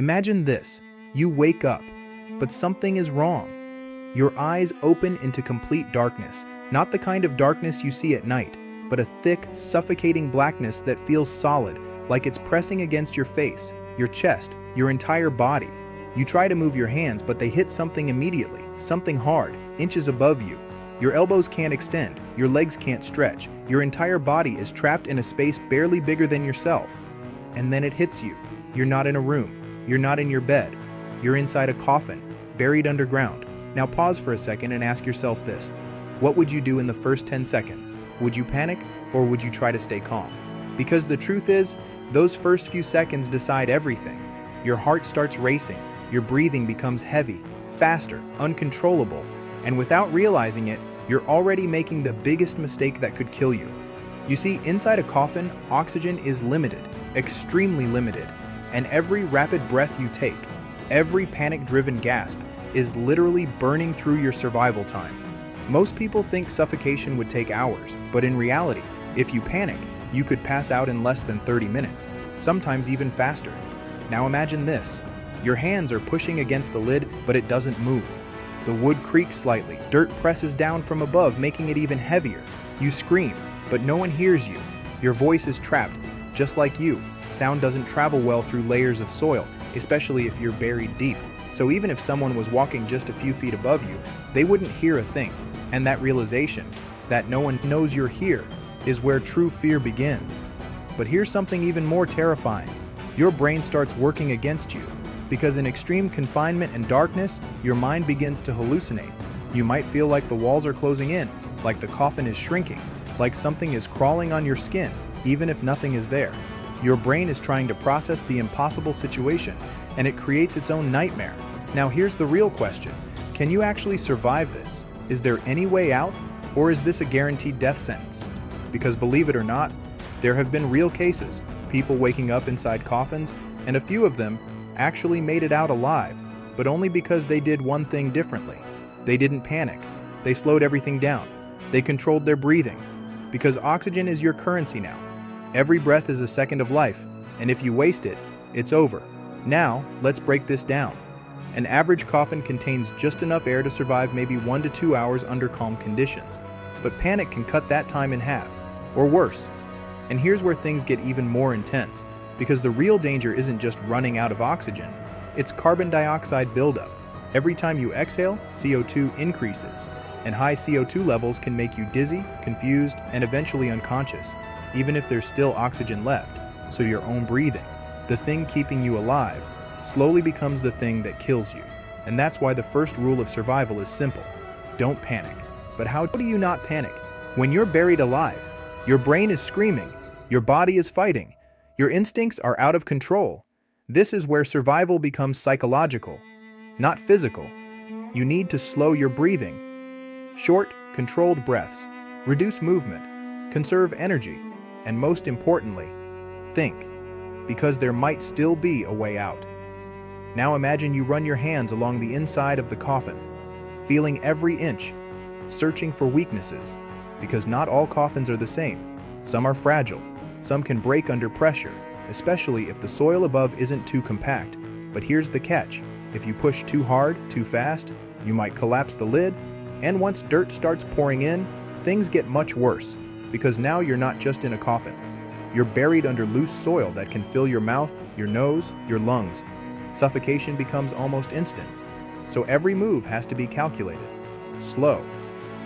Imagine this. You wake up, but something is wrong. Your eyes open into complete darkness, not the kind of darkness you see at night, but a thick, suffocating blackness that feels solid, like it's pressing against your face, your chest, your entire body. You try to move your hands, but they hit something immediately, something hard, inches above you. Your elbows can't extend, your legs can't stretch, your entire body is trapped in a space barely bigger than yourself. And then it hits you. You're not in a room. You're not in your bed. You're inside a coffin, buried underground. Now pause for a second and ask yourself this. What would you do in the first 10 seconds? Would you panic, or would you try to stay calm? Because the truth is, those first few seconds decide everything. Your heart starts racing, your breathing becomes heavy, faster, uncontrollable, and without realizing it, you're already making the biggest mistake that could kill you. You see, inside a coffin, oxygen is limited, extremely limited, and every rapid breath you take, every panic-driven gasp, is literally burning through your survival time. Most people think suffocation would take hours, but in reality, if you panic, you could pass out in less than 30 minutes, sometimes even faster. Now imagine this. Your hands are pushing against the lid, but it doesn't move. The wood creaks slightly, dirt presses down from above, making it even heavier. You scream, but no one hears you. Your voice is trapped, just like you. Sound doesn't travel well through layers of soil, especially if you're buried deep. So even if someone was walking just a few feet above you, they wouldn't hear a thing. And that realization, that no one knows you're here, is where true fear begins. But here's something even more terrifying. Your brain starts working against you. Because in extreme confinement and darkness, your mind begins to hallucinate. You might feel like the walls are closing in, like the coffin is shrinking, like something is crawling on your skin, even if nothing is there. Your brain is trying to process the impossible situation, and it creates its own nightmare. Now here's the real question. Can you actually survive this? Is there any way out, or is this a guaranteed death sentence? Because believe it or not, there have been real cases, people waking up inside coffins, and a few of them actually made it out alive, but only because they did one thing differently. They didn't panic. They slowed everything down. They controlled their breathing. Because oxygen is your currency now. Every breath is a second of life, and if you waste it, it's over. Now, let's break this down. An average coffin contains just enough air to survive maybe 1 to 2 hours under calm conditions, but panic can cut that time in half, or worse. And here's where things get even more intense, because the real danger isn't just running out of oxygen, it's carbon dioxide buildup. Every time you exhale, CO2 increases, and high CO2 levels can make you dizzy, confused, and eventually unconscious, even if there's still oxygen left. So your own breathing, the thing keeping you alive, slowly becomes the thing that kills you. And that's why the first rule of survival is simple. Don't panic. But how do you not panic? When you're buried alive, your brain is screaming, your body is fighting, your instincts are out of control. This is where survival becomes psychological, not physical. You need to slow your breathing. Short, controlled breaths, reduce movement, conserve energy, and most importantly, think, because there might still be a way out. Now imagine you run your hands along the inside of the coffin, feeling every inch, searching for weaknesses, because not all coffins are the same. Some are fragile, some can break under pressure, especially if the soil above isn't too compact. But here's the catch. If you push too hard, too fast, you might collapse the lid, and once dirt starts pouring in, things get much worse, because now you're not just in a coffin. You're buried under loose soil that can fill your mouth, your nose, your lungs. Suffocation becomes almost instant. So every move has to be calculated, slow,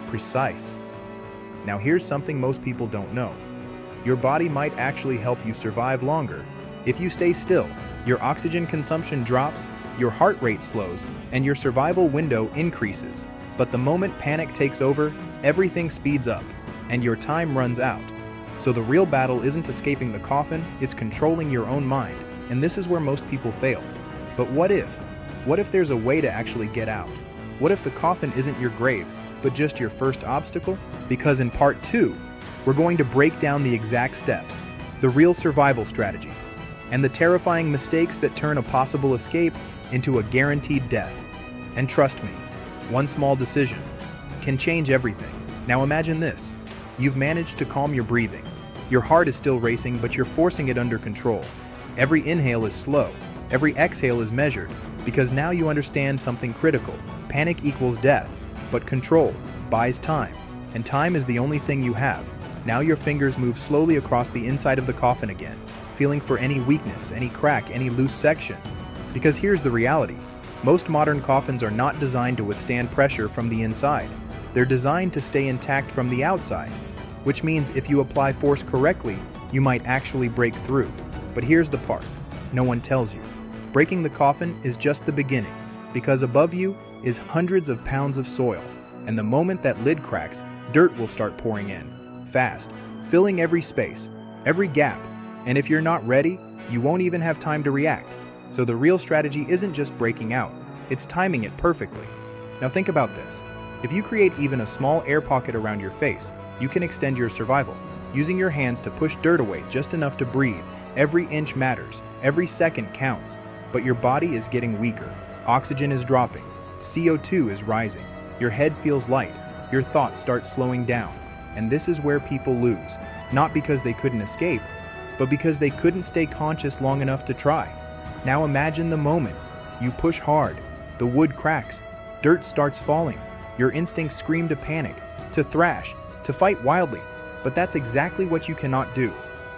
precise. Now here's something most people don't know. Your body might actually help you survive longer. If you stay still, your oxygen consumption drops, your heart rate slows, and your survival window increases. But the moment panic takes over, everything speeds up, and your time runs out. So the real battle isn't escaping the coffin, it's controlling your own mind, and this is where most people fail. But what if? What if there's a way to actually get out? What if the coffin isn't your grave, but just your first obstacle? Because in part 2, we're going to break down the exact steps, the real survival strategies, and the terrifying mistakes that turn a possible escape into a guaranteed death. And trust me, one small decision can change everything. Now imagine this. You've managed to calm your breathing. Your heart is still racing, but you're forcing it under control. Every inhale is slow. Every exhale is measured, because now you understand something critical. Panic equals death, but control buys time, and time is the only thing you have. Now your fingers move slowly across the inside of the coffin again, feeling for any weakness, any crack, any loose section. Because here's the reality. Most modern coffins are not designed to withstand pressure from the inside. They're designed to stay intact from the outside, which means if you apply force correctly, you might actually break through. But here's the part no one tells you. Breaking the coffin is just the beginning, because above you is hundreds of pounds of soil, and the moment that lid cracks, dirt will start pouring in, fast, filling every space, every gap, and if you're not ready, you won't even have time to react. So the real strategy isn't just breaking out, it's timing it perfectly. Now think about this. If you create even a small air pocket around your face, you can extend your survival, using your hands to push dirt away just enough to breathe. Every inch matters, every second counts, but your body is getting weaker. Oxygen is dropping, CO2 is rising, your head feels light, your thoughts start slowing down, and this is where people lose, not because they couldn't escape, but because they couldn't stay conscious long enough to try. Now imagine the moment. You push hard, the wood cracks, dirt starts falling, your instincts scream to panic, to thrash, to fight wildly, but that's exactly what you cannot do,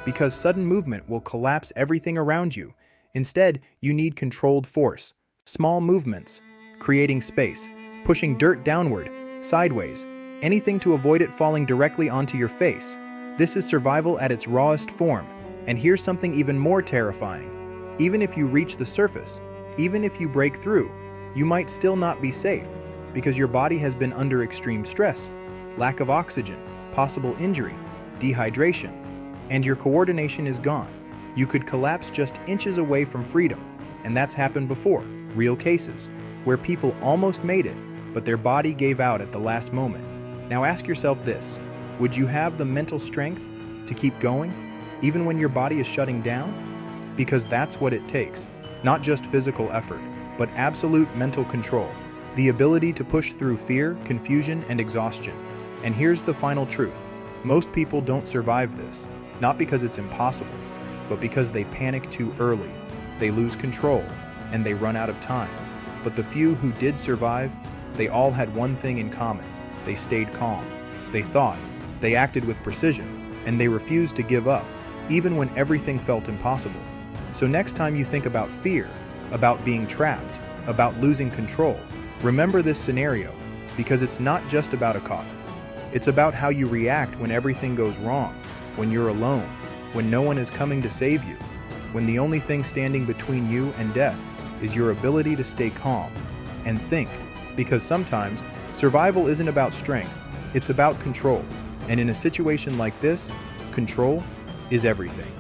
because sudden movement will collapse everything around you. Instead, you need controlled force, small movements, creating space, pushing dirt downward, sideways, anything to avoid it falling directly onto your face. This is survival at its rawest form, and here's something even more terrifying. Even if you reach the surface, even if you break through, you might still not be safe, because your body has been under extreme stress, lack of oxygen, possible injury, dehydration, and your coordination is gone. You could collapse just inches away from freedom, and that's happened before, real cases, where people almost made it, but their body gave out at the last moment. Now ask yourself this, would you have the mental strength to keep going, even when your body is shutting down? Because that's what it takes, not just physical effort, but absolute mental control, the ability to push through fear, confusion, and exhaustion. And here's the final truth. Most people don't survive this, not because it's impossible, but because they panic too early, they lose control, and they run out of time. But the few who did survive, they all had one thing in common. They stayed calm. They thought, they acted with precision, and they refused to give up, even when everything felt impossible. So next time you think about fear, about being trapped, about losing control, remember this scenario, because it's not just about a coffin. It's about how you react when everything goes wrong, when you're alone, when no one is coming to save you, when the only thing standing between you and death is your ability to stay calm and think, because sometimes survival isn't about strength, it's about control. And in a situation like this, control is everything.